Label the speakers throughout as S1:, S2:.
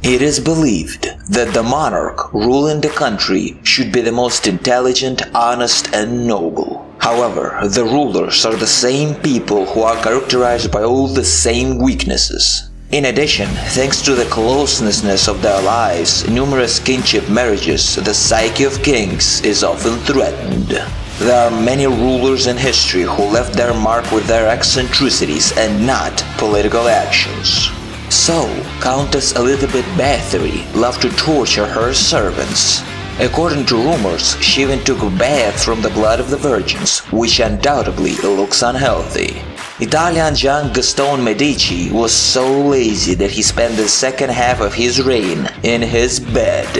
S1: It is believed that the monarch ruling the country should be the most intelligent, honest, and noble. However, the rulers are the same people who are characterized by all the same weaknesses. In addition, thanks to the closeness of their lives, numerous kinship marriages, the psyche of kings is often threatened. There are many rulers in history who left their mark with their eccentricities and not political actions. So, Countess Elizabeth Bathory loved to torture her servants. According to rumors, she even took a bath from the blood of the virgins, which undoubtedly looks unhealthy. Italian's young Gaston Medici was so lazy that he spent the second half of his reign in his bed.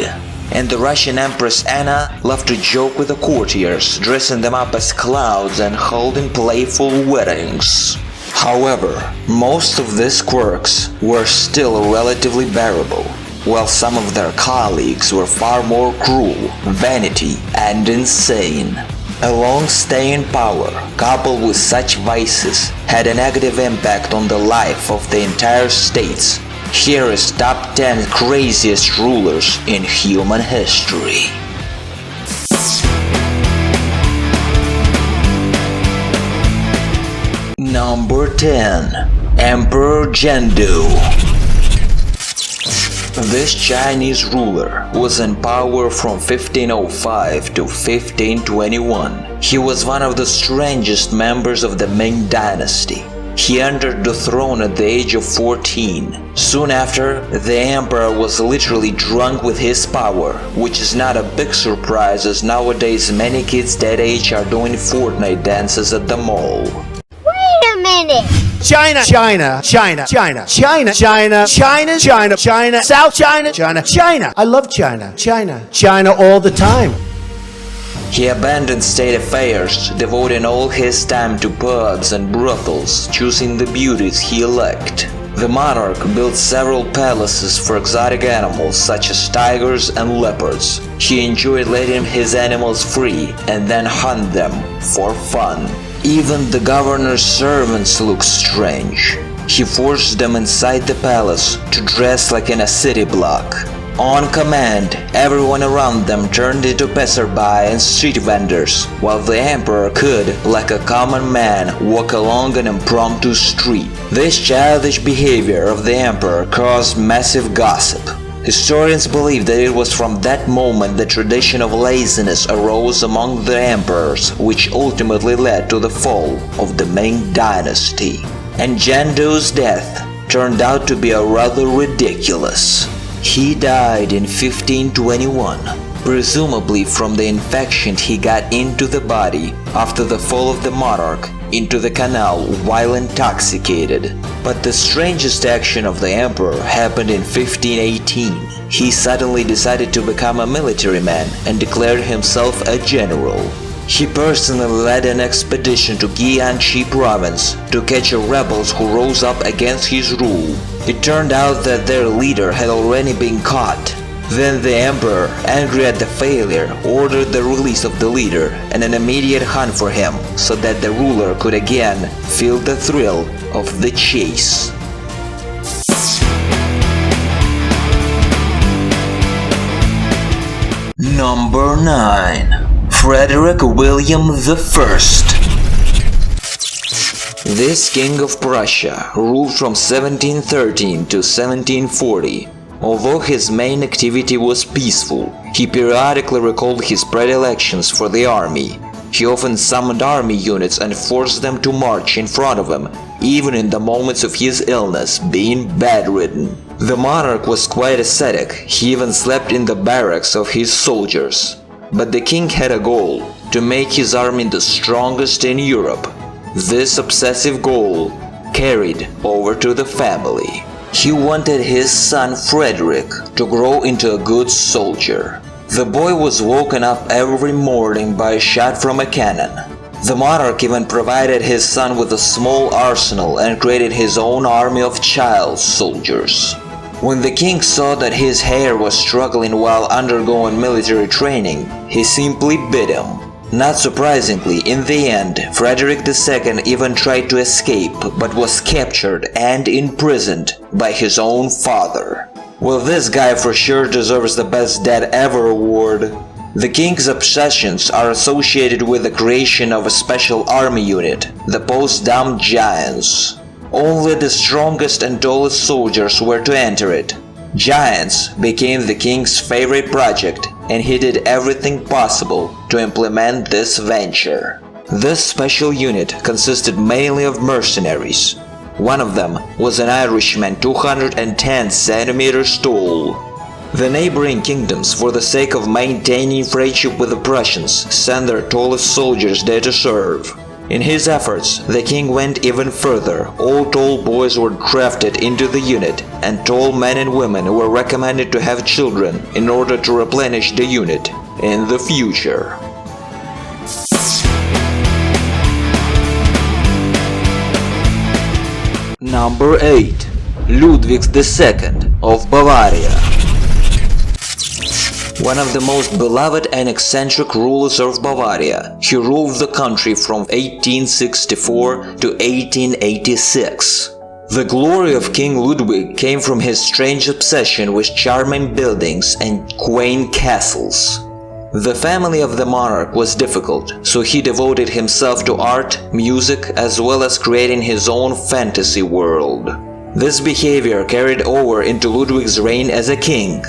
S1: And the Russian Empress Anna loved to joke with the courtiers, dressing them up as clowns and holding playful weddings. However, most of these quirks were still relatively bearable, while some of their colleagues were far more cruel, vanity, and insane. A long stay in power, coupled with such vices, had a negative impact on the life of the entire states. Here is top 10 craziest rulers in human history. Number 10. Emperor Zhengdu. This Chinese ruler was in power from 1505 to 1521. He was one of the strangest members of the Ming Dynasty. He entered the throne at the age of 14. Soon after, the emperor was literally drunk with his power, which is not a big surprise as nowadays many kids that age are doing Fortnite dances at the mall.
S2: Wait a minute!
S3: China, China, China, China, China, China, China, China, China, South China, China, China. I love China, China, China all the time.
S1: He abandoned state affairs, devoting all his time to pubs and brothels, choosing the beauties he liked. The monarch built several palaces for exotic animals such as tigers and leopards. He enjoyed letting his animals free and then hunt them for fun. Even the governor's servants looked strange. He forced them inside the palace to dress like in a city block. On command, everyone around them turned into passerby and street vendors, while the emperor could, like a common man, walk along an impromptu street. This childish behavior of the emperor caused massive gossip. Historians believe that it was from that moment the tradition of laziness arose among the emperors, which ultimately led to the fall of the Ming Dynasty. And Zhengdu's death turned out to be rather ridiculous. He died in 1521, presumably from the infection he got into the body after the fall of the monarch into the canal while intoxicated. But the strangest action of the emperor happened in 1518. He suddenly decided to become a military man and declared himself a general. He personally led an expedition to Jiangxi province to catch rebels who rose up against his rule. It turned out that their leader had already been caught. Then the emperor, angry at the failure, ordered the release of the leader and an immediate hunt for him so that the ruler could again feel the thrill of the chase. Number 9. Frederick William I. This king of Prussia ruled from 1713 to 1740. Although his main activity was peaceful, he periodically recalled his predilections for the army. He often summoned army units and forced them to march in front of him, even in the moments of his illness, being bedridden. The monarch was quite ascetic. He even slept in the barracks of his soldiers. But the king had a goal: to make his army the strongest in Europe. This obsessive goal carried over to the family. He wanted his son Frederick to grow into a good soldier. The boy was woken up every morning by a shot from a cannon. The monarch even provided his son with a small arsenal and created his own army of child soldiers. When the king saw that his heir was struggling while undergoing military training, he simply beat him. Not surprisingly, in the end, Frederick II even tried to escape but was captured and imprisoned by his own father. Well, this guy for sure deserves the Best Dad Ever award. The king's obsessions are associated with the creation of a special army unit, the Potsdam Giants. Only the strongest and tallest soldiers were to enter it. Giants became the king's favorite project, and he did everything possible to implement this venture. This special unit consisted mainly of mercenaries. One of them was an Irishman 210 centimeters tall. The neighboring kingdoms, for the sake of maintaining friendship with the Prussians, sent their tallest soldiers there to serve. In his efforts, the king went even further. All tall boys were drafted into the unit, and tall men and women were recommended to have children in order to replenish the unit in the future. Number 8. Ludwig II of Bavaria. One of the most beloved and eccentric rulers of Bavaria, he ruled the country from 1864 to 1886. The glory of King Ludwig came from his strange obsession with charming buildings and quaint castles. The family of the monarch was difficult, so he devoted himself to art, music, as well as creating his own fantasy world. This behavior carried over into Ludwig's reign as a king.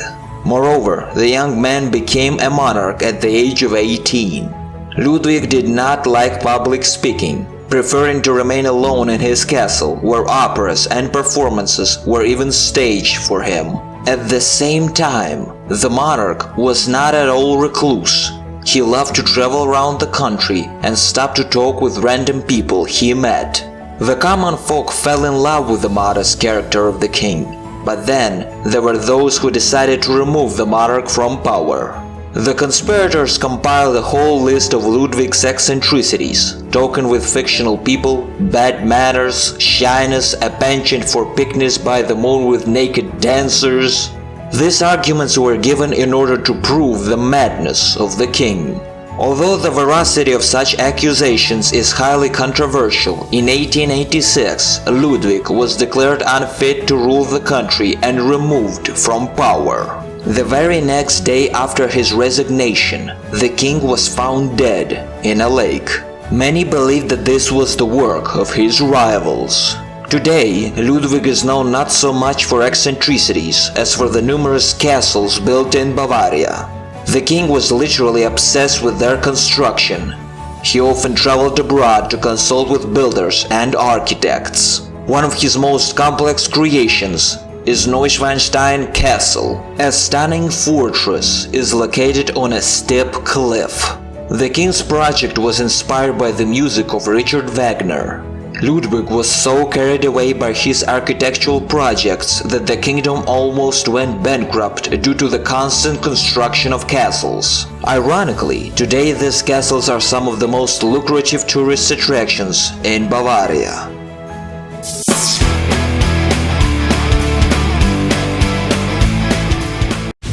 S1: Moreover, the young man became a monarch at the age of 18. Ludwig did not like public speaking, preferring to remain alone in his castle, where operas and performances were even staged for him. At the same time, the monarch was not at all recluse. He loved to travel around the country and stop to talk with random people he met. The common folk fell in love with the modest character of the king. But then, there were those who decided to remove the monarch from power. The conspirators compiled a whole list of Ludwig's eccentricities, talking with fictional people, bad manners, shyness, a penchant for picnics by the moon with naked dancers. These arguments were given in order to prove the madness of the king. Although the veracity of such accusations is highly controversial, in 1886 Ludwig was declared unfit to rule the country and removed from power. The very next day after his resignation, the king was found dead in a lake. Many believe that this was the work of his rivals. Today, Ludwig is known not so much for eccentricities as for the numerous castles built in Bavaria. The king was literally obsessed with their construction. He often traveled abroad to consult with builders and architects. One of his most complex creations is Neuschwanstein Castle. A stunning fortress is located on a steep cliff. The king's project was inspired by the music of Richard Wagner. Ludwig was so carried away by his architectural projects that the kingdom almost went bankrupt due to the constant construction of castles. Ironically, today these castles are some of the most lucrative tourist attractions in Bavaria.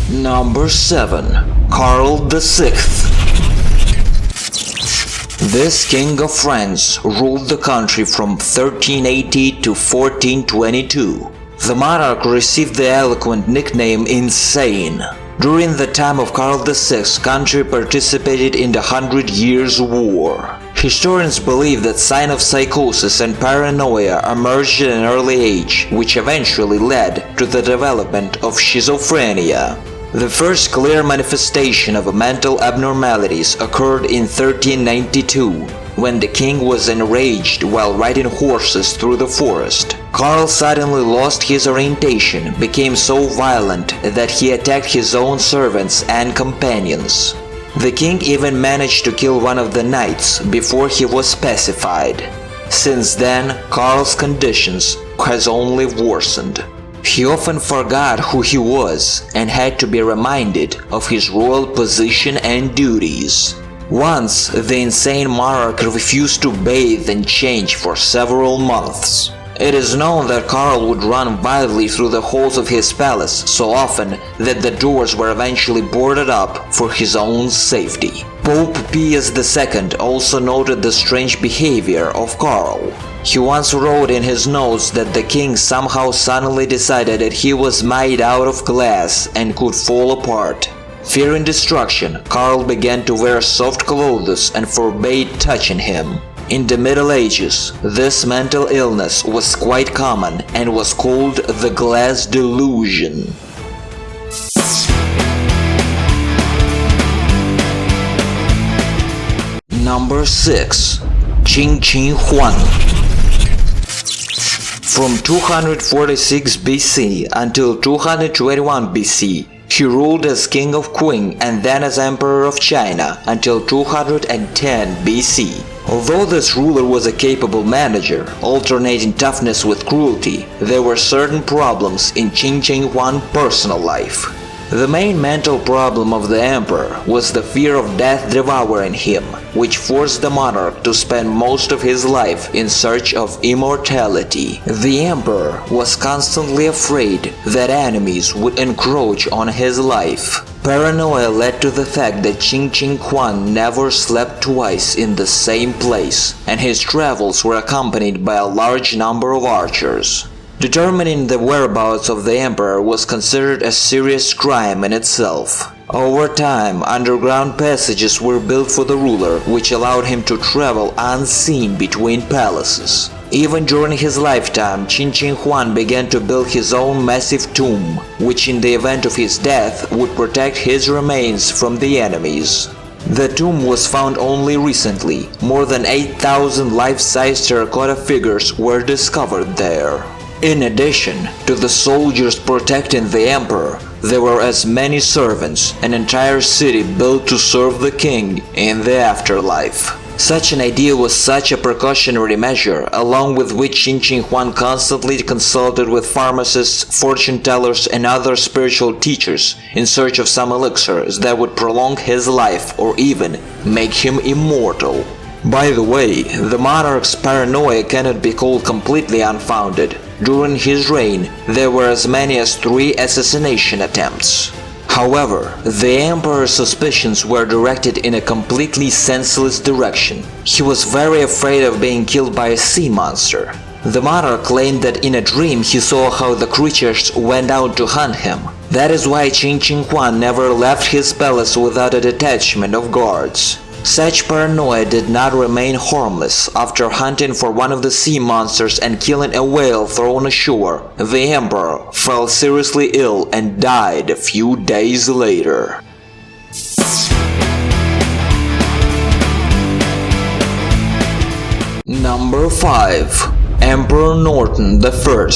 S1: Number 7. Karl VI. This king of France ruled the country from 1380 to 1422. The monarch received the eloquent nickname Insane. During the time of Karl VI, country participated in the 100 Years' War. Historians believe that signs of psychosis and paranoia emerged at an early age, which eventually led to the development of schizophrenia. The first clear manifestation of mental abnormalities occurred in 1392, when the king was enraged while riding horses through the forest. Karl suddenly lost his orientation, became so violent that he attacked his own servants and companions. The king even managed to kill one of the knights before he was pacified. Since then, Karl's conditions has only worsened. He often forgot who he was and had to be reminded of his royal position and duties. Once, the insane monarch refused to bathe and change for several months. It is known that Karl would run wildly through the halls of his palace so often that the doors were eventually boarded up for his own safety. Pope Pius II also noted the strange behavior of Karl. He once wrote in his notes that the king somehow suddenly decided that he was made out of glass and could fall apart. Fearing destruction, Karl began to wear soft clothes and forbade touching him. In the Middle Ages, this mental illness was quite common and was called the glass delusion. Number 6. Qin Shi Huang. From 246 BC until 221 BC, he ruled as king of Qing and then as emperor of China until 210 BC. Although this ruler was a capable manager, alternating toughness with cruelty, there were certain problems in Qin Shi Huang's personal life. The main mental problem of the emperor was the fear of death devouring him, which forced the monarch to spend most of his life in search of immortality. The emperor was constantly afraid that enemies would encroach on his life. Paranoia led to the fact that Qin Shi Huang never slept twice in the same place, and his travels were accompanied by a large number of archers. Determining the whereabouts of the emperor was considered a serious crime in itself. Over time, underground passages were built for the ruler, which allowed him to travel unseen between palaces. Even during his lifetime, Qin Shi Huang began to build his own massive tomb, which in the event of his death would protect his remains from the enemies. The tomb was found only recently. More than 8,000 life-size terracotta figures were discovered there. In addition to the soldiers protecting the emperor, there were as many servants, an entire city built to serve the king in the afterlife. Such an idea was such a precautionary measure, along with which Qin Shi Huang constantly consulted with pharmacists, fortune tellers, and other spiritual teachers in search of some elixirs that would prolong his life or even make him immortal. By the way, the monarch's paranoia cannot be called completely unfounded. During his reign, there were as many as 3 assassination attempts. However, the emperor's suspicions were directed in a completely senseless direction. He was very afraid of being killed by a sea monster. The monarch claimed that in a dream he saw how the creatures went out to hunt him. That is why Qin Shi Huang never left his palace without a detachment of guards. Such paranoia did not remain harmless. After hunting for one of the sea monsters and killing a whale thrown ashore, the emperor fell seriously ill and died a few days later. Number 5. Emperor Norton I.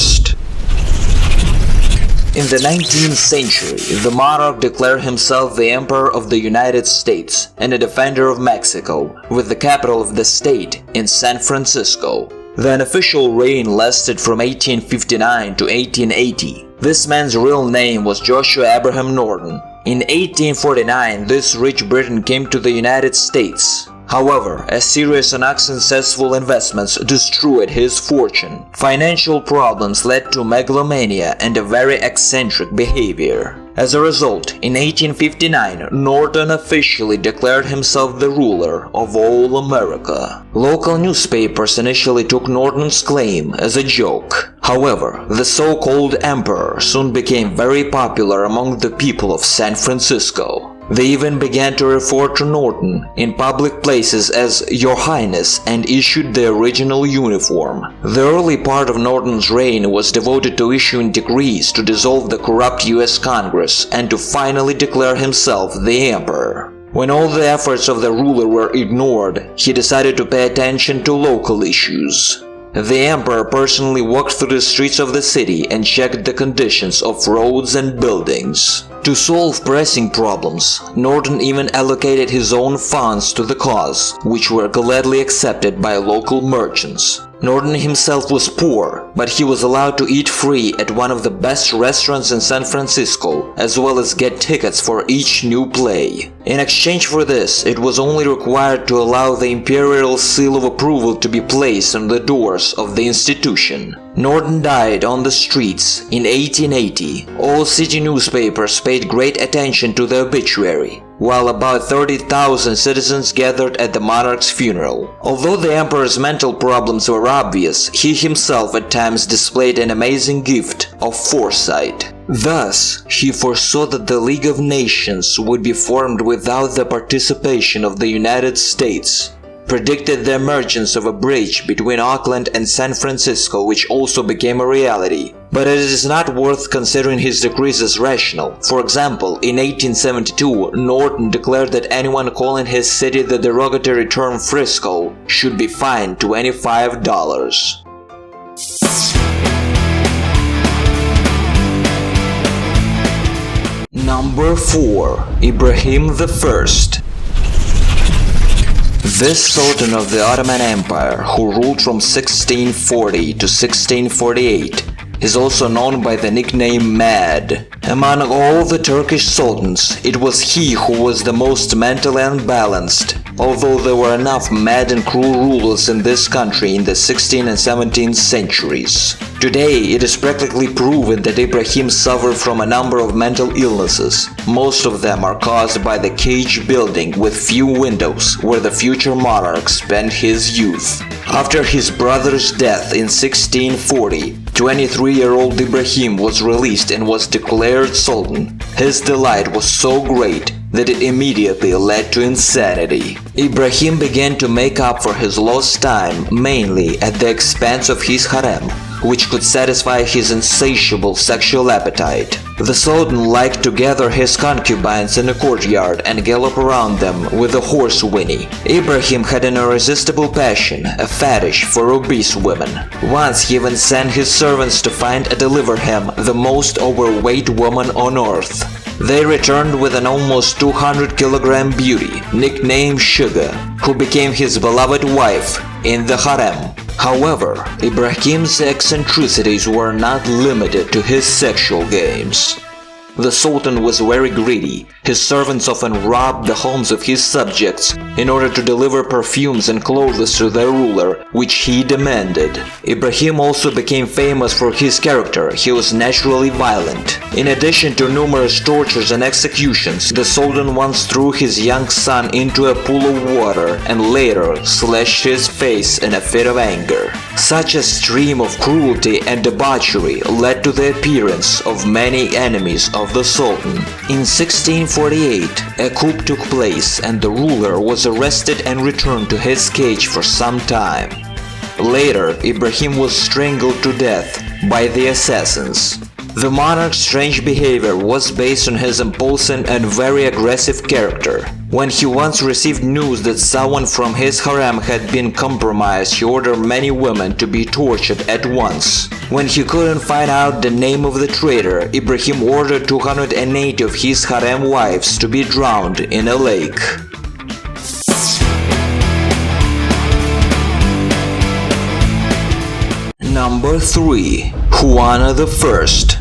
S1: In the 19th century, the monarch declared himself the Emperor of the United States and a defender of Mexico, with the capital of the state in San Francisco. The unofficial reign lasted from 1859 to 1880. This man's real name was Joshua Abraham Norton. In 1849, this rich Briton came to the United States. However, a series of unsuccessful investments destroyed his fortune. Financial problems led to megalomania and a very eccentric behavior. As a result, in 1859, Norton officially declared himself the ruler of all America. Local newspapers initially took Norton's claim as a joke. However, the so-called emperor soon became very popular among the people of San Francisco. They even began to refer to Norton in public places as Your Highness and issued the original uniform. The early part of Norton's reign was devoted to issuing decrees to dissolve the corrupt US Congress and to finally declare himself the emperor. When all the efforts of the ruler were ignored, he decided to pay attention to local issues. The emperor personally walked through the streets of the city and checked the conditions of roads and buildings. To solve pressing problems, Norton even allocated his own funds to the cause, which were gladly accepted by local merchants. Norton himself was poor, but he was allowed to eat free at one of the best restaurants in San Francisco, as well as get tickets for each new play. In exchange for this, it was only required to allow the imperial seal of approval to be placed on the doors of the institution. Norton died on the streets in 1880. All city newspapers paid great attention to the obituary. while about 30,000 citizens gathered at the monarch's funeral. Although the emperor's mental problems were obvious, he himself at times displayed an amazing gift of foresight. Thus, he foresaw that the League of Nations would be formed without the participation of the United States, predicted the emergence of a bridge between Auckland and San Francisco, which also became a reality. But it is not worth considering his decrees as rational. For example, in 1872, Norton declared that anyone calling his city the derogatory term Frisco should be fined $25. Number 4. Ibrahim I. This Sultan of the Ottoman Empire, who ruled from 1640 to 1648, is also known by the nickname Mad. Among all the Turkish sultans, it was he who was the most mentally unbalanced, although there were enough mad and cruel rulers in this country in the 16th and 17th centuries. Today, it is practically proven that Ibrahim suffered from a number of mental illnesses. Most of them are caused by the cage building with few windows where the future monarch spent his youth. After his brother's death in 1640, 23-year-old Ibrahim was released and was declared Sultan. His delight was so great that it immediately led to insanity. Ibrahim began to make up for his lost time mainly at the expense of his harem, which could satisfy his insatiable sexual appetite. The Sultan liked to gather his concubines in a courtyard and gallop around them with a horse whinny. Ibrahim had an irresistible passion, a fetish for obese women. Once he even sent his servants to find and deliver him the most overweight woman on earth. They returned with an almost 200-kilogram beauty, nicknamed Sugar, who became his beloved wife in the harem. However, Ibrahim's eccentricities were not limited to his sexual games. The Sultan was very greedy. His servants often robbed the homes of his subjects in order to deliver perfumes and clothes to their ruler, which he demanded. Ibrahim also became famous for his character. He was naturally violent. In addition to numerous tortures and executions, the Sultan once threw his young son into a pool of water and later slashed his face in a fit of anger. Such a stream of cruelty and debauchery led to the appearance of many enemies of the Sultan. In 1648, a coup took place and the ruler was arrested and returned to his cage for some time. Later, Ibrahim was strangled to death by the assassins. The monarch's strange behavior was based on his impulsive and very aggressive character. When he once received news that someone from his harem had been compromised, he ordered many women to be tortured at once. When he couldn't find out the name of the traitor, Ibrahim ordered 280 of his harem wives to be drowned in a lake. Number 3. Juana I.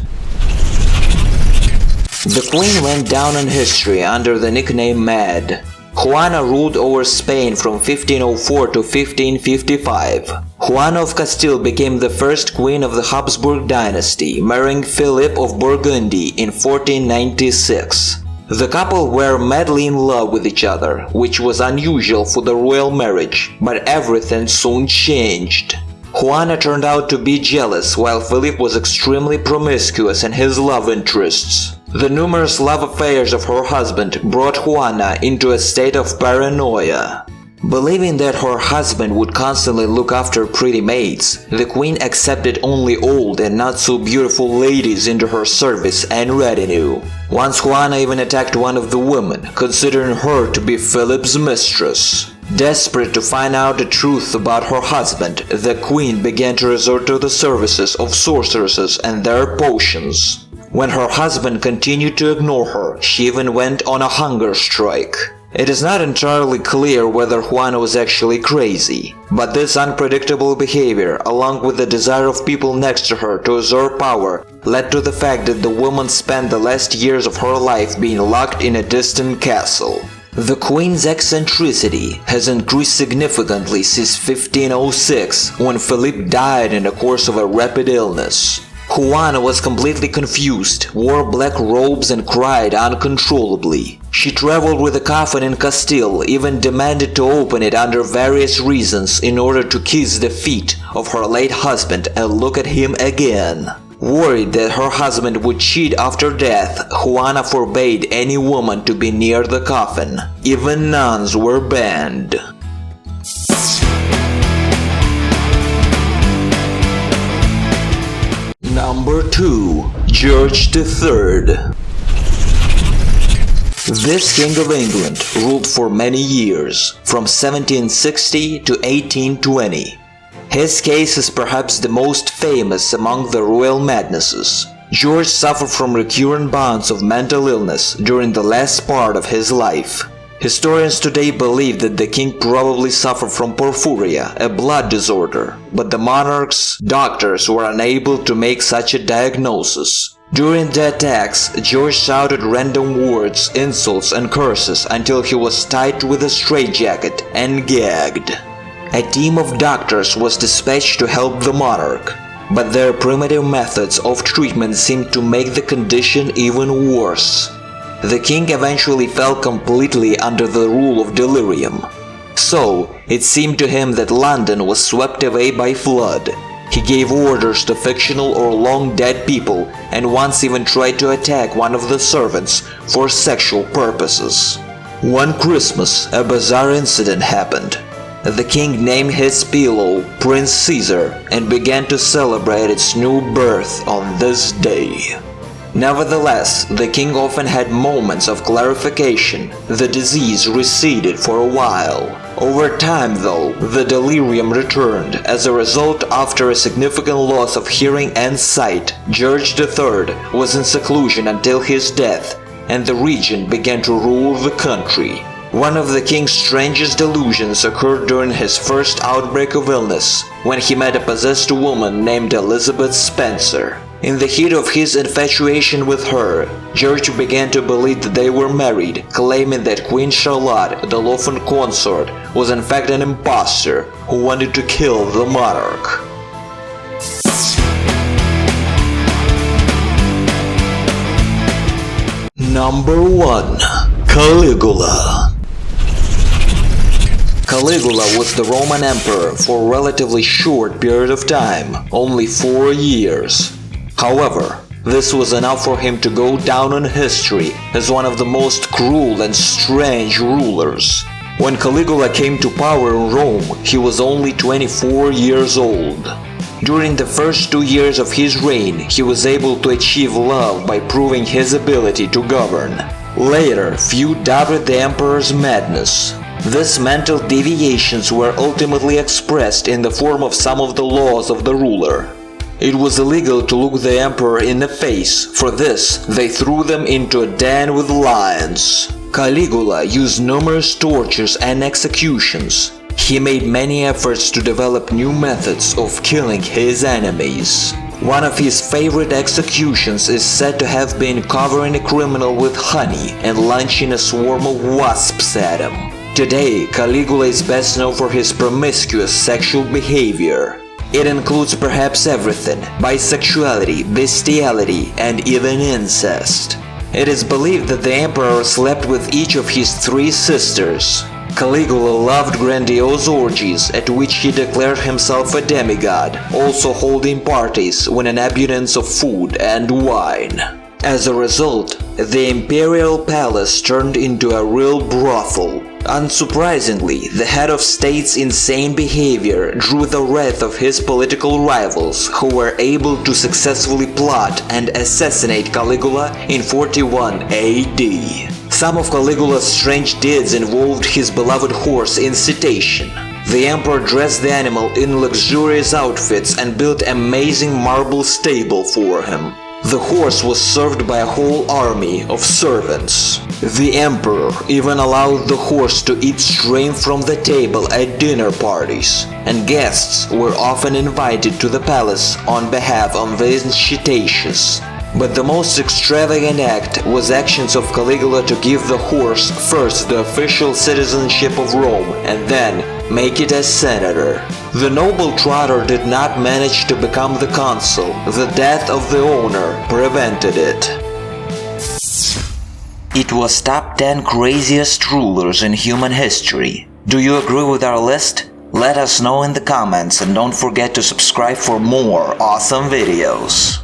S1: The queen went down in history under the nickname Mad. Juana ruled over Spain from 1504 to 1555. Juana of Castile became the first queen of the Habsburg dynasty, marrying Philip of Burgundy in 1496. The couple were madly in love with each other, which was unusual for the royal marriage, but everything soon changed. Juana turned out to be jealous, while Philip was extremely promiscuous in his love interests. The numerous love affairs of her husband brought Juana into a state of paranoia. Believing that her husband would constantly look after pretty maids, the queen accepted only old and not so beautiful ladies into her service and retinue. Once Juana even attacked one of the women, considering her to be Philip's mistress. Desperate to find out the truth about her husband, the queen began to resort to the services of sorceresses and their potions. When her husband continued to ignore her, she even went on a hunger strike. It is not entirely clear whether Juana was actually crazy, but this unpredictable behavior, along with the desire of people next to her to usurp power, led to the fact that the woman spent the last years of her life being locked in a distant castle. The queen's eccentricity has increased significantly since 1506, when Philip died in the course of a rapid illness. Juana was completely confused, wore black robes and cried uncontrollably. She traveled with the coffin in Castile, even demanded to open it under various reasons in order to kiss the feet of her late husband and look at him again. Worried that her husband would cheat after death, Juana forbade any woman to be near the coffin. Even nuns were banned. Number 2. George III. This King of England ruled for many years, from 1760 to 1820. His case is perhaps the most famous among the royal madnesses. George suffered from recurrent bouts of mental illness during the last part of his life. Historians today believe that the king probably suffered from porphyria, a blood disorder, but the monarch's doctors were unable to make such a diagnosis. During the attacks, George shouted random words, insults and curses until he was tied with a straitjacket and gagged. A team of doctors was dispatched to help the monarch, but their primitive methods of treatment seemed to make the condition even worse. The king eventually fell completely under the rule of delirium. So, it seemed to him that London was swept away by flood. He gave orders to fictional or long-dead people and once even tried to attack one of the servants for sexual purposes. One Christmas, a bizarre incident happened. The king named his pillow Prince Caesar and began to celebrate its new birth on this day. Nevertheless, the king often had moments of clarification. The disease receded for a while. Over time, though, the delirium returned. As a result, after a significant loss of hearing and sight, George III was in seclusion until his death, and the regent began to rule the country. One of the king's strangest delusions occurred during his first outbreak of illness, when he met a possessed woman named Elizabeth Spencer. In the heat of his infatuation with her, George began to believe that they were married, claiming that Queen Charlotte, the lawful consort, was in fact an impostor who wanted to kill the monarch. Number 1. Caligula. Caligula was the Roman emperor for a relatively short period of time, only 4 years. However, this was enough for him to go down in history as one of the most cruel and strange rulers. When Caligula came to power in Rome, he was only 24 years old. During the first 2 years of his reign, he was able to achieve love by proving his ability to govern. Later, few doubted the emperor's madness. These mental deviations were ultimately expressed in the form of some of the laws of the ruler. It was illegal to look the emperor in the face. For this, they threw them into a den with lions. Caligula used numerous tortures and executions. He made many efforts to develop new methods of killing his enemies. One of his favorite executions is said to have been covering a criminal with honey and launching a swarm of wasps at him. Today, Caligula is best known for his promiscuous sexual behavior. It includes perhaps everything: bisexuality, bestiality, and even incest. It is believed that the emperor slept with each of his 3 sisters. Caligula loved grandiose orgies at which he declared himself a demigod, also holding parties with an abundance of food and wine. As a result, the imperial palace turned into a real brothel. Unsurprisingly, the head of state's insane behavior drew the wrath of his political rivals, who were able to successfully plot and assassinate Caligula in 41 AD. Some of Caligula's strange deeds involved his beloved horse Incitation. The emperor dressed the animal in luxurious outfits and built an amazing marble stable for him. The horse was served by a whole army of servants. The emperor even allowed the horse to eat straight from the table at dinner parties, and guests were often invited to the palace on behalf of the Incitatus. But the most extravagant act was actions of Caligula to give the horse first the official citizenship of Rome and then make it a senator. The noble trotter did not manage to become the consul. The death of the owner prevented it. It was top 10 craziest rulers in human history. Do you agree with our list? Let us know in the comments and don't forget to subscribe for more awesome videos.